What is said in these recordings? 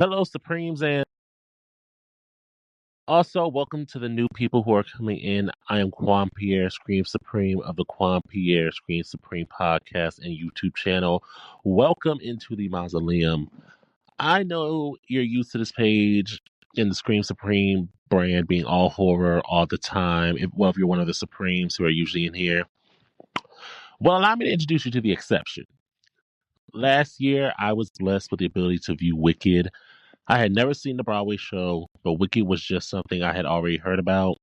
Hello, Supremes, and also welcome to the new people who are coming in. I am Quan Pierre, Scream Supreme of the Quan Pierre Scream Supreme podcast and YouTube channel. Welcome into the mausoleum. I know you're used to this page in the Scream Supreme brand being all horror all the time. If you're one of the Supremes who are usually in here. Well, allow me to introduce you to the exception. Last year, I was blessed with the ability to view Wicked. I had never seen the Broadway show, but Wicked was just something I had already heard about.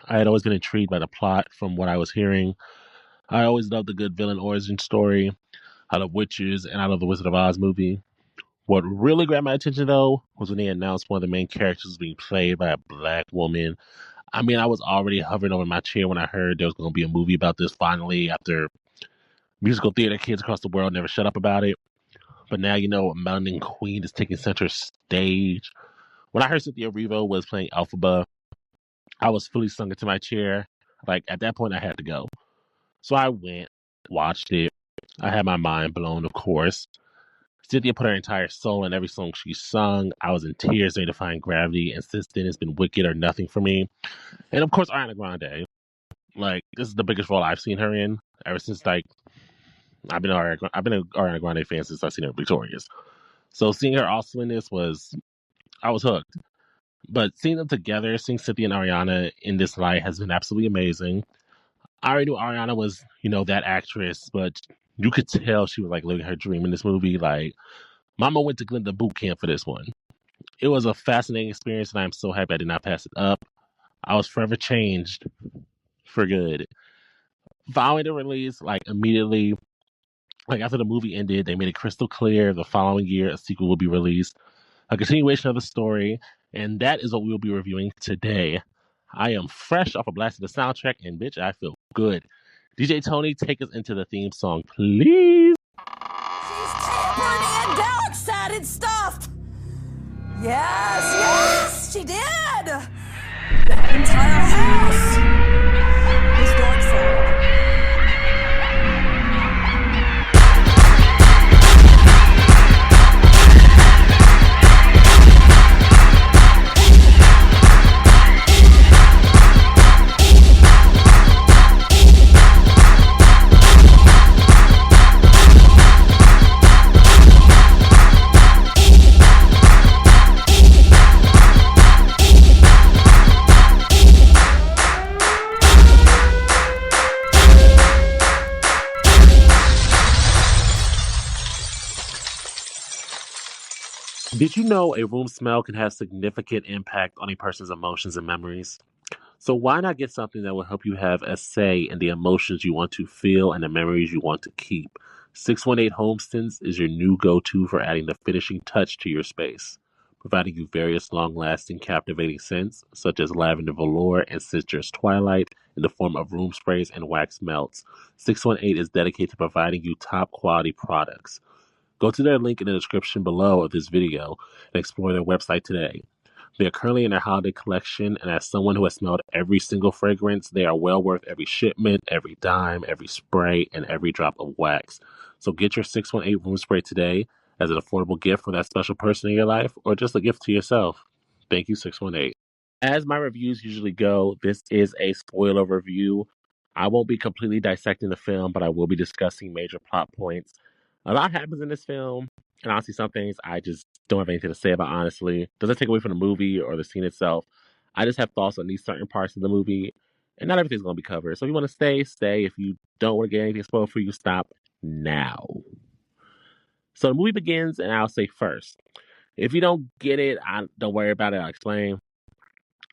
I had always been intrigued by the plot from what I was hearing. I always loved the good villain origin story. I love witches, and I love the Wizard of Oz movie. What really grabbed my attention, though, was when they announced one of the main characters was being played by a black woman. I mean, I was already hovering over my chair when I heard there was going to be a movie about this finally after musical theater kids across the world never shut up about it. But now, a Melanin Queen is taking center stage. When I heard Cynthia Erivo was playing Elphaba, I was fully sunk into my chair. Like, at that point, I had to go. So I went, watched it. I had my mind blown, of course. Cynthia put her entire soul in every song she sung. I was in tears ready to find gravity, and since then, it's been Wicked or nothing for me. And of course, Ariana Grande. Like, this is the biggest role I've seen her in ever since, like, I've been an Ariana Grande fan since I've seen her Victorious. So seeing her also in this I was hooked. But seeing them together, seeing Cynthia and Ariana in this light has been absolutely amazing. I already knew Ariana was, that actress, but you could tell she was like living her dream in this movie. Like, Mama went to Glinda boot camp for this one. It was a fascinating experience, and I'm so happy I did not pass it up. I was forever changed for good. Following the release, like immediately, like after the movie ended, they made it crystal clear the following year a sequel will be released, a continuation of the story, and that is what we will be reviewing today. I am fresh off a blast of the soundtrack, and bitch, I feel good. DJ Tony, take us into the theme song, please. She's tampering and and stuff. Yes, she did. The entire house is dark side. Did you know a room smell can have significant impact on a person's emotions and memories? So why not get something that will help you have a say in the emotions you want to feel and the memories you want to keep? 618 Homestons is your new go-to for adding the finishing touch to your space, providing you various long-lasting, captivating scents such as lavender velour and citrus twilight in the form of room sprays and wax melts. 618 is dedicated to providing you top-quality products. Go to their link in the description below of this video and explore their website today. They are currently in their holiday collection, and as someone who has smelled every single fragrance, they are well worth every shipment, every dime, every spray, and every drop of wax. So get your 618 room spray today as an affordable gift for that special person in your life, or just a gift to yourself. Thank you, 618. As my reviews usually go, this is a spoiler review. I won't be completely dissecting the film, but I will be discussing major plot points. A lot happens in this film, and honestly, some things I just don't have anything to say about, honestly. Doesn't take away from the movie or the scene itself. I just have thoughts on these certain parts of the movie, and not everything's going to be covered. So if you want to stay, stay. If you don't want to get anything spoiled for you, stop now. So the movie begins, and I'll say first, if you don't get it, don't worry about it. I'll explain.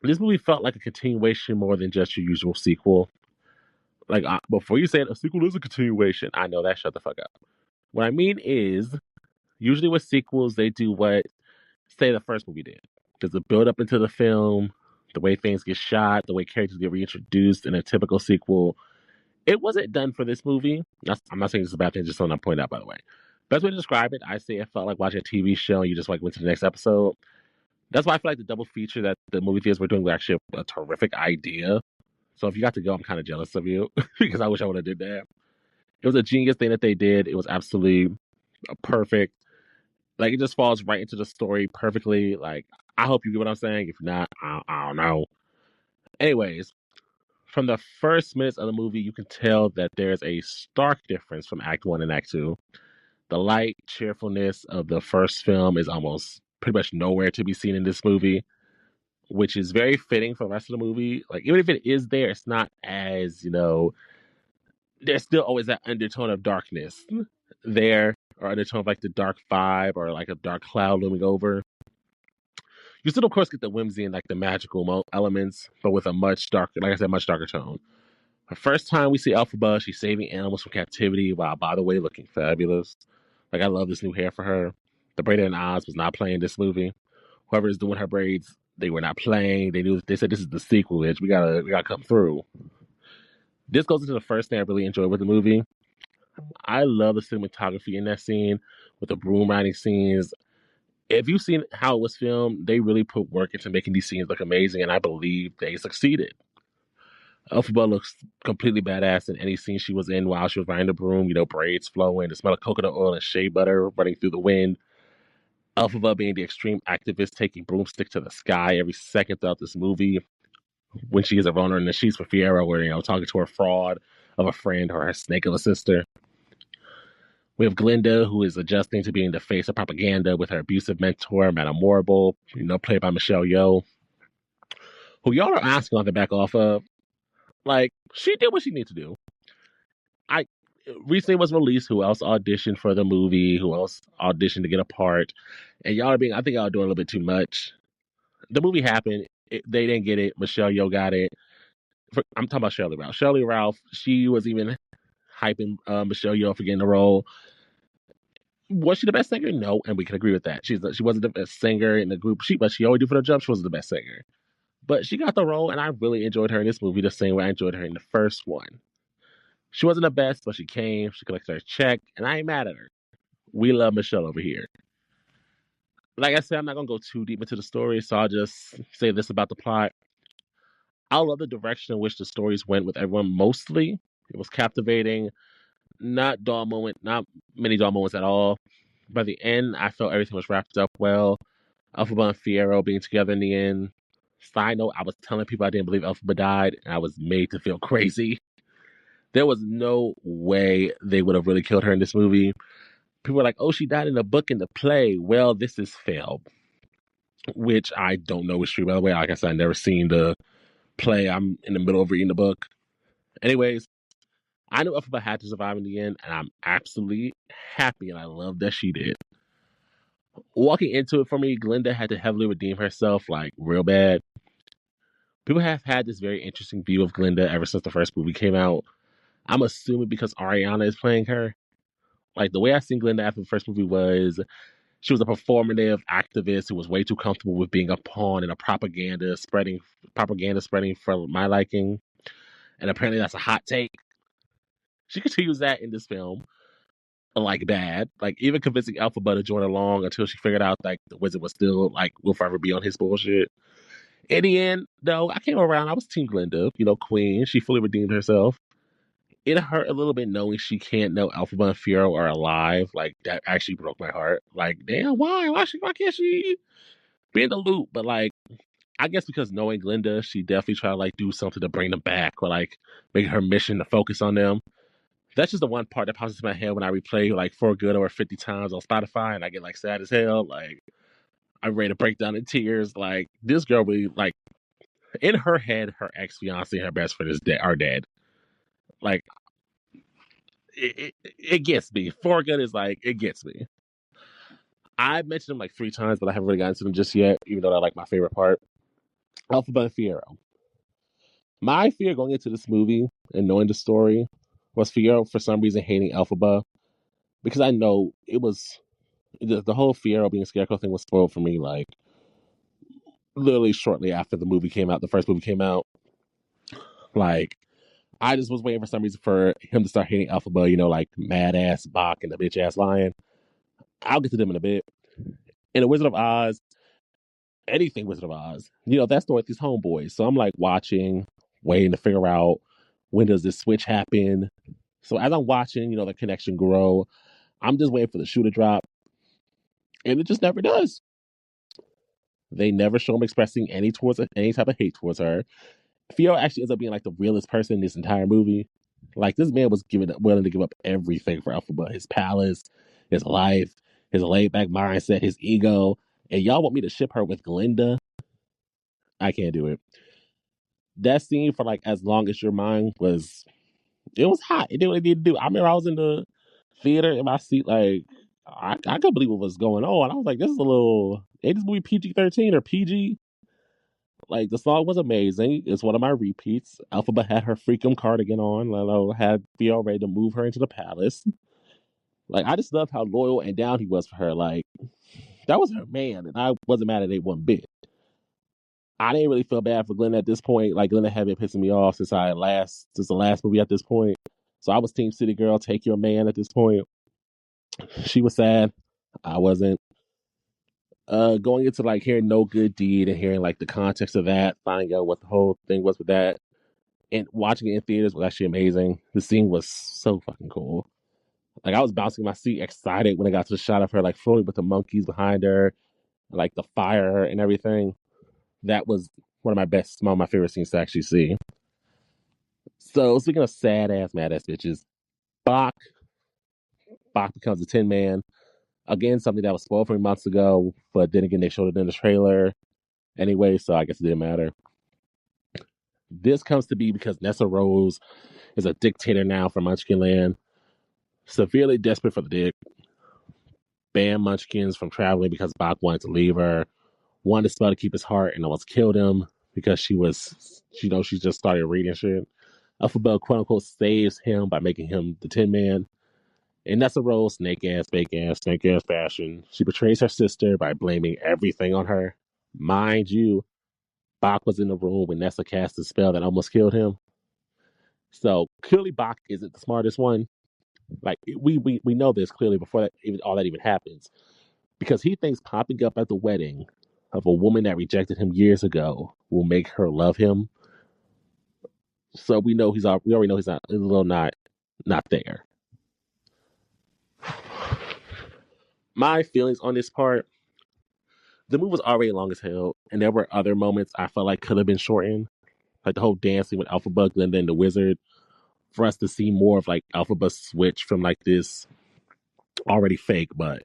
This movie felt like a continuation more than just your usual sequel. Like, before you say it, a sequel is a continuation, I know that. Shut the fuck up. What I mean is, usually with sequels, they do what, say, the first movie did. There's a build up into the film, the way things get shot, the way characters get reintroduced in a typical sequel. It wasn't done for this movie. I'm not saying this is a bad thing, just something I point out, by the way. Best way to describe it, I say it felt like watching a TV show and you just like went to the next episode. That's why I feel like the double feature that the movie theaters were doing was actually a terrific idea. So if you got to go, I'm kind of jealous of you because I wish I would have did that. It was a genius thing that they did. It was absolutely perfect. Like it just falls right into the story perfectly. Like I hope you get what I'm saying. If not, I don't know. Anyways, from the first minutes of the movie, you can tell that there's a stark difference from Act One and Act Two. The light cheerfulness of the first film is almost pretty much nowhere to be seen in this movie, which is very fitting for the rest of the movie. Like even if it is there, it's not as there's still always that undertone of darkness there, or undertone of like the dark vibe, or like a dark cloud looming over. You still, of course, get the whimsy and like the magical elements, but with a much darker, like I said, much darker tone. The first time we see Elphaba, she's saving animals from captivity while, by the way, looking fabulous. Like I love this new hair for her. The braided in Oz was not playing this movie. Whoever is doing her braids, they were not playing. They said this is the sequel, bitch. We gotta come through. This goes into the first thing I really enjoyed with the movie. I love the cinematography in that scene with the broom riding scenes. If you've seen how it was filmed, they really put work into making these scenes look amazing, and I believe they succeeded. Elphaba looks completely badass in any scene she was in while she was riding the broom, braids flowing, the smell of coconut oil and shea butter running through the wind. Elphaba being the extreme activist taking broomstick to the sky every second throughout this movie when she is a runner in the sheets for Fiero, or talking to her fraud of a friend or her snake of a sister. We have Glinda, who is adjusting to being the face of propaganda with her abusive mentor, Madame Morrible, played by Michelle Yeoh, who y'all are asking on the back off of. Like, she did what she needed to do. I recently was released. Who else auditioned for the movie? Who else auditioned to get a part? And y'all are I think y'all are doing a little bit too much. The movie happened. They didn't get it. Michelle Yeoh got it. I'm talking about Shirley Ralph. Shirley Ralph, she was even hyping Michelle Yeoh for getting the role. Was she the best singer? No, and we can agree with that. She wasn't the best singer in the group. But she always do for the job. She wasn't the best singer. But she got the role, and I really enjoyed her in this movie the same way I enjoyed her in the first one. She wasn't the best, but she came. She collected her check, and I ain't mad at her. We love Michelle over here. Like I said, I'm not gonna go too deep into the story, so I'll just say this about the plot. I love the direction in which the stories went with everyone. Mostly, it was captivating. Not many dull moments at all. By the end, I felt everything was wrapped up well. Elphaba and Fiero being together in the end. Side note, I was telling people I didn't believe Elphaba died, and I was made to feel crazy. There was no way they would have really killed her in this movie. People were like, oh, she died in the book and the play. Well, this is film, which I don't know is true, by the way. Like I said, I've never seen the play. I'm in the middle of reading the book. Anyways, I knew Elphaba had to survive in the end, and I'm absolutely happy, and I love that she did. Walking into it for me, Glinda had to heavily redeem herself, like real bad. People have had this very interesting view of Glinda ever since the first movie came out. I'm assuming because Ariana is playing her. Like the way I seen Glinda after the first movie was she was a performative activist who was way too comfortable with being a pawn in a propaganda spreading for my liking. And apparently that's a hot take. She continues that in this film. Like bad. Like even convincing Elphaba to join along until she figured out like the wizard was still like will forever be on his bullshit. In the end, though, I came around. I was Team Glinda, Queen. She fully redeemed herself. It hurt a little bit knowing she can't know Elphaba and Fiero are alive. Like that actually broke my heart. Like, damn, why? Why can't she be in the loop? But like, I guess because knowing Glinda, she definitely tried to like do something to bring them back or like make her mission to focus on them. That's just the one part that pops into my head when I replay like For Good over 50 times on Spotify, and I get like sad as hell. Like I'm ready to break down in tears. Like this girl really like in her head, her ex fiance, her best friend are dead. Like it gets me. For Good is like it gets me. I mentioned them like 3 times, but I haven't really gotten to them just yet, even though they're like my favorite part. Elphaba and Fiero. My fear going into this movie and knowing the story was Fiero for some reason hating Elphaba because I know it was the whole Fiero being a scarecrow thing was spoiled for me like literally shortly after the movie came out. The first movie came out. Like I just was waiting for some reason for him to start hating Elphaba, like mad ass Bach and the bitch ass lion. I'll get to them in a bit. In The Wizard of Oz, anything Wizard of Oz, that's Dorothy's homeboys. So I'm like watching, waiting to figure out when does this switch happen. So as I'm watching, the connection grow, I'm just waiting for the shoe to drop. And it just never does. They never show him expressing any type of hate towards her. Fiora actually ends up being like the realest person in this entire movie. Like this man was willing to give up everything for Elphaba, his palace, his life, his laid back mindset, his ego. And y'all want me to ship her with Glinda? I can't do it. That scene for like As Long As Your Mind was hot. It did what it needed to do. I remember I was in the theater in my seat, like I couldn't believe what was going on. I was like, this is a little ain't this movie PG-13 or PG? Like the song was amazing. It's one of my repeats. Elphaba had her Freakum cardigan on. Lalo had Theo ready to move her into the palace. Like I just loved how loyal and down he was for her. Like that was her man, and I wasn't mad at it one bit. I didn't really feel bad for Glenn at this point. Like Glenn had been pissing me off since the last movie at this point. So I was Team City Girl, take your man at this point. She was sad. I wasn't. Going into like hearing No Good Deed and hearing like the context of that, finding out what the whole thing was with that, and watching it in theaters was actually amazing. The scene was so fucking cool. Like I was bouncing in my seat, excited when I got to the shot of her like floating with the monkeys behind her, like the fire and everything. That was one of my favorite scenes to actually see. So speaking of sad ass, mad ass bitches, Bach. Bach becomes a Tin Man. Again, something that was spoiled for me months ago, but then again they showed it in the trailer anyway, so I guess it didn't matter. This comes to be because Nessa Rose is a dictator now from Munchkinland, severely desperate for the dick, banned Munchkins from traveling because Bach wanted to leave her, wanted the spell to keep his heart, and almost killed him because she just started reading shit. Elphaba, quote unquote, saves him by making him the Tin Man. And Nessa Rose, snake ass fashion. She betrays her sister by blaming everything on her. Mind you, Bach was in the room when Nessa cast the spell that almost killed him. So clearly Bach isn't the smartest one. Like we know this clearly before all that even happens. Because he thinks popping up at the wedding of a woman that rejected him years ago will make her love him. So we already know he's not a little not there. My feelings on this part, the movie was already long as hell, and there were other moments I felt like could have been shortened. Like the whole dancing with Elphaba, Glinda, and the wizard, for us to see more of like Elphaba switch from like this already fake but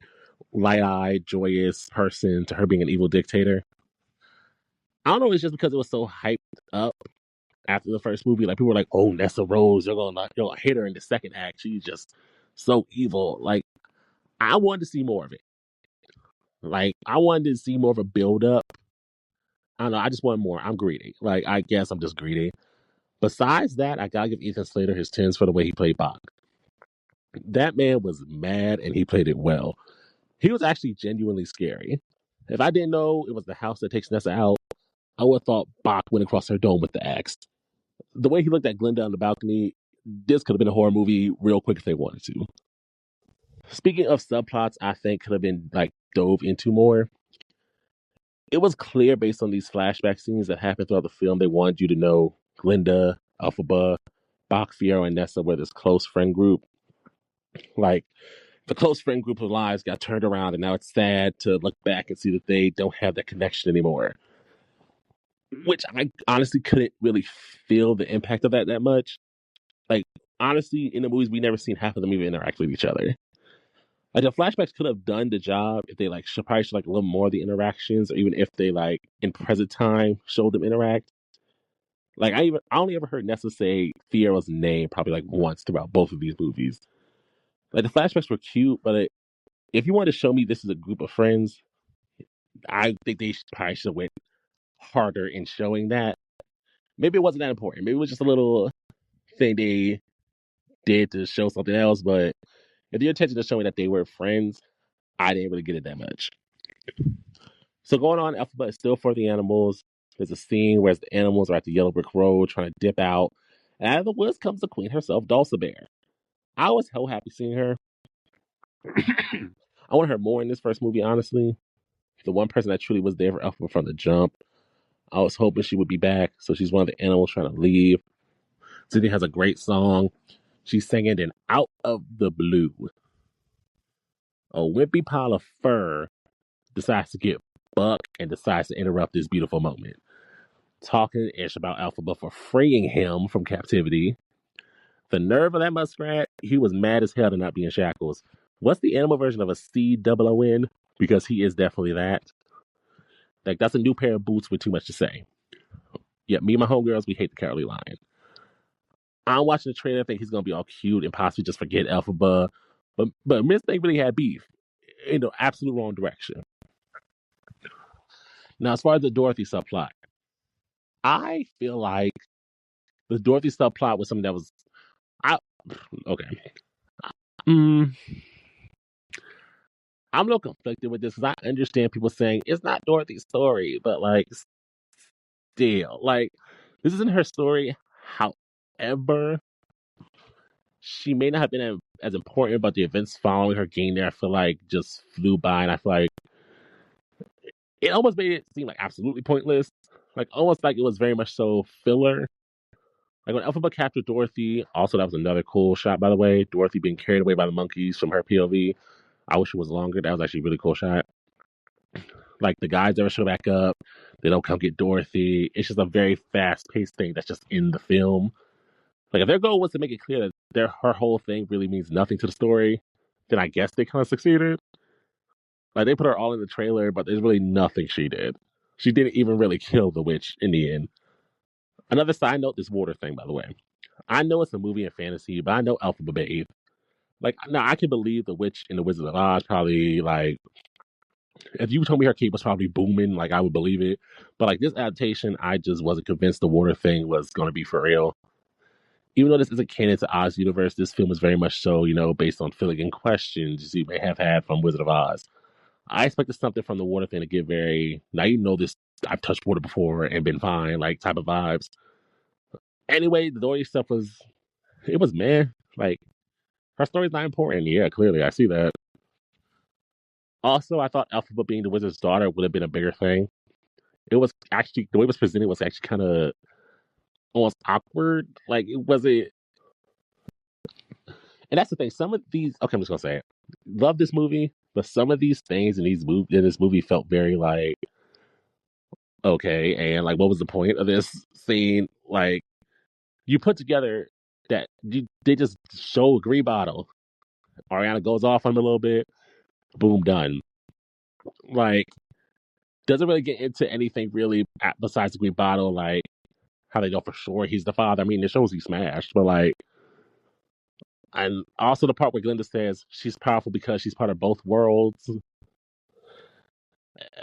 light-eyed, joyous person to her being an evil dictator. I don't know, it's just because it was so hyped up after the first movie. Like people were like, "Oh, Nessa Rose, you're gonna hit her in the second act. She's just so evil." Like I wanted to see more of it. Like I wanted to see more of a build up. I don't know. I just want more. I'm greedy. Like I guess I'm just greedy. Besides that, I gotta give Ethan Slater his tens for the way he played Bach. That man was mad and he played it well. He was actually genuinely scary. If I didn't know it was the house that takes Nessa out, I would have thought Bach went across her dome with the axe. The way he looked at Glinda on the balcony, this could have been a horror movie real quick if they wanted to. Speaking of subplots, I think could have been like dove into more. It was clear based on these flashback scenes that happened throughout the film, they wanted you to know Glinda, Elphaba, Bach, Fiora, and Nessa were this close friend group. Like the close friend group of lives got turned around, and now it's sad to look back and see that they don't have that connection anymore. Which I honestly couldn't really feel the impact of that much. Like honestly, in the movies, we never seen half of them even interact with each other. Like the flashbacks could have done the job if they like probably should like a little more of the interactions, or even if they like in present time showed them interact. Like I only ever heard Nessa say Fiora's name probably like once throughout both of these movies. Like the flashbacks were cute, but if you wanted to show me this is a group of friends, I think they probably should have went harder in showing that. Maybe it wasn't that important. Maybe it was just a little thing they did to show something else. But if your intention is showing that they were friends, I didn't really get it that much. So going on, Elphaba is still for the animals. There's a scene where the animals are at the Yellow Brick Road trying to dip out. And out of the woods comes the queen herself, Dulcibert. I was so happy seeing her. I want her more in this first movie, honestly. The one person that truly was there for Elphaba from the jump. I was hoping she would be back. So she's one of the animals trying to leave. Sydney has a great song. She's singing in Out of the Blue. A wimpy pile of fur decides to get Buck and decides to interrupt this beautiful moment. Talking ish about Elphaba for freeing him from captivity. The nerve of that muskrat, he was mad as hell to not be in shackles. What's the animal version of a COON? Because he is definitely that. Like, that's a new pair of boots with too much to say. Yeah, me and my homegirls, we hate the Cowardly Lion. I'm watching the trailer, I think he's gonna be all cute and possibly just forget Elphaba. But Miss Thing really had beef in the absolute wrong direction. Now, as far as the Dorothy subplot, I feel like the Dorothy subplot was something that was okay. Mm, I'm a little conflicted with this because I understand people saying it's not Dorothy's story, but like still, like this isn't her story. However, she may not have been as important, but the events following her getting there, I feel like just flew by, and I feel like it almost made it seem like absolutely pointless. Like almost like it was very much so filler. Like when Elphaba captured Dorothy, also that was another cool shot, by the way. Dorothy being carried away by the monkeys from her POV. I wish it was longer. That was actually a really cool shot. Like the guys never show back up. They don't come get Dorothy. It's just a very fast paced thing that's just in the film. Like if their goal was to make it clear that her whole thing really means nothing to the story, then I guess they kind of succeeded. Like they put her all in the trailer, but there's really nothing she did. She didn't even really kill the witch in the end. Another side note, this water thing, by the way. I know it's a movie and fantasy, but I know Elphaba bathed. Like now I can believe the witch in the Wizard of Oz probably like if you told me her cape was probably booming, like I would believe it. But like this adaptation, I just wasn't convinced the water thing was going to be for real. Even though this isn't canon to Oz universe, this film is very much so, based on filling in questions you may have had from Wizard of Oz. I expected something from the water thing to get very, now you know this, I've touched water before and been fine, like type of vibes. Anyway, the Dory stuff it was man. Like, her story's not important. Yeah, clearly, I see that. Also, I thought Elphaba being the wizard's daughter would have been a bigger thing. It was actually, the way it was presented was actually kind of almost awkward. Like, it wasn't, and that's the thing. Some of these, okay, I'm just gonna say it. Love this movie, but some of these things in this movie felt very like, okay, and like, what was the point of this scene? Like, you put together they just show a green bottle. Ariana goes off on him a little bit. Boom, done. Like, doesn't really get into anything really besides the green bottle. Like, how they know for sure he's the father. I mean, it shows he smashed, but like, and also the part where Glinda says she's powerful because she's part of both worlds.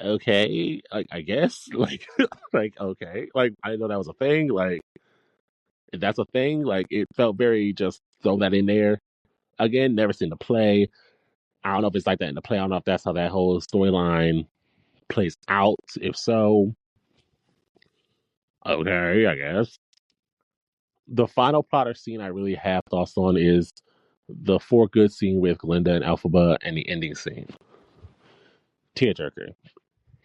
Okay, like I guess, like, like okay, like I didn't know that was a thing. Like, if that's a thing, like it felt very just throw that in there. Again, never seen the play. I don't know if it's like that in the play. I don't know if that's how that whole storyline plays out. If so, okay, I guess. The final plot or scene I really have thoughts on is the for good scene with Glinda and Elphaba and the ending scene. Tearjerker.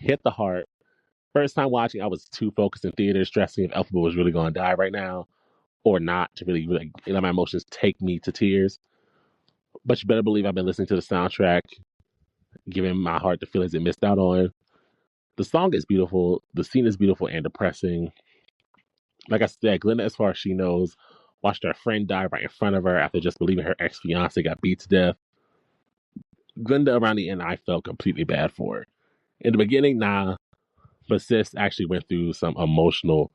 Hit the heart. First time watching, I was too focused in theater, stressing if Elphaba was really going to die right now or not to really let my emotions take me to tears. But you better believe I've been listening to the soundtrack, giving my heart the feelings it missed out on. The song is beautiful. The scene is beautiful and depressing. Like I said, Glinda, as far as she knows, watched her friend die right in front of her after just believing her ex-fiance got beat to death. Glinda, around the end, I felt completely bad for her. In the beginning, nah, but sis actually went through some emotional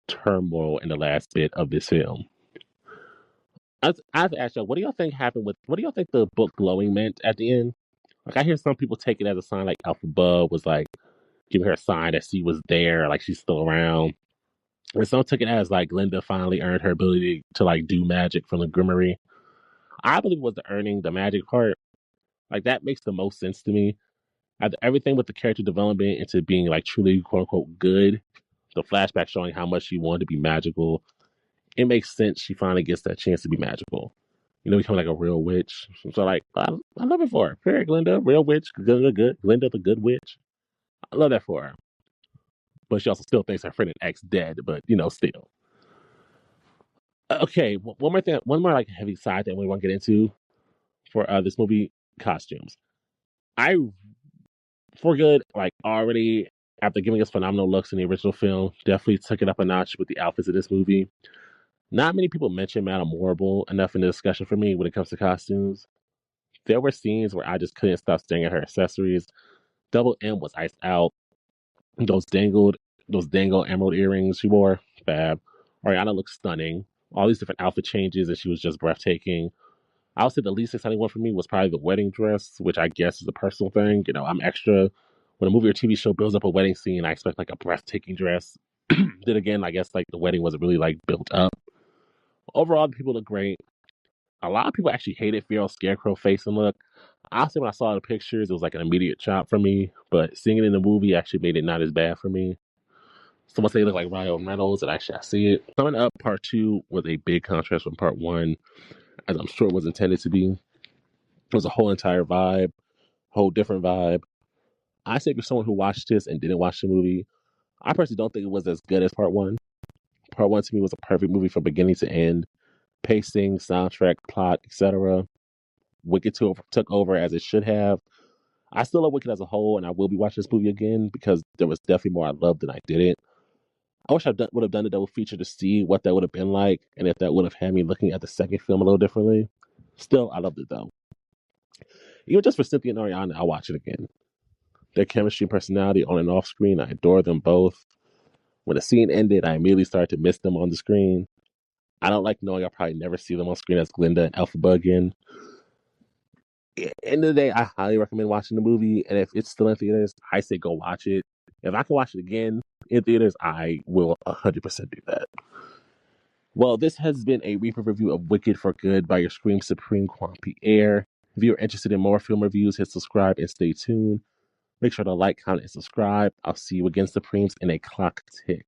turmoil in the last bit of this film. I have to ask you, what do y'all think happened what do y'all think the book glowing meant at the end? Like, I hear some people take it as a sign like Elphaba was like giving her a sign that she was there, like she's still around. And some took it as like Glinda finally earned her ability to like do magic from the Grimoire. I believe it was the earning the magic part. Like that makes the most sense to me. After everything with the character development into being like truly quote unquote good, the flashback showing how much she wanted to be magical, it makes sense she finally gets that chance to be magical. Become like a real witch. So like I love it for her. Fair Glinda, real witch, Glinda the good witch. I love that for her. But she also still thinks her friend and ex dead, but still. Okay, one more thing, one more like heavy side that we want to get into for this movie, costumes. I For Good, like already after giving us phenomenal looks in the original film, definitely took it up a notch with the outfits of this movie. Not many people mention Madame Morrible enough in the discussion for me when it comes to costumes. There were scenes where I just couldn't stop staring at her accessories. Double M was iced out. Those dangled, those dangle emerald earrings she wore, fab. Ariana looked stunning. All these different outfit changes, and she was just breathtaking. I would say the least exciting one for me was probably the wedding dress, which I guess is a personal thing. You know, I'm extra. When a movie or TV show builds up a wedding scene, I expect like a breathtaking dress. Then again, I guess like the wedding wasn't really like built up. Overall, the people look great. A lot of people actually hated Farrell's scarecrow face and look. Honestly, when I saw the pictures, it was like an immediate chop for me. But seeing it in the movie actually made it not as bad for me. Someone say it looked like Ryan Reynolds, and actually I see it. Coming up, part two was a big contrast from part one, as I'm sure it was intended to be. It was a whole entire vibe, whole different vibe. I say for someone who watched this and didn't watch the movie, I personally don't think it was as good as part one. Part one to me was a perfect movie from beginning to end. Pacing, soundtrack, plot, etc. Wicked took over as it should have. I still love Wicked as a whole, and I will be watching this movie again because there was definitely more I loved than I didn't. I wish would have done a double feature to see what that would have been like, and if that would have had me looking at the second film a little differently. Still, I loved it though. Even just for Cynthia and Ariana, I'll watch it again. Their chemistry and personality on and off screen, I adore them both. When the scene ended, I immediately started to miss them on the screen. I don't like knowing I'll probably never see them on screen as Glinda and Elphaba again. At the end of the day, I highly recommend watching the movie, and if it's still in theaters, I say go watch it. If I can watch it again in theaters, I will 100% do that. Well, this has been a Reaper review of Wicked for Good by your Scream Supreme Quan Pierre. If you're interested in more film reviews, hit subscribe and stay tuned. Make sure to like, comment, and subscribe. I'll see you again, Supremes, in a clock tick.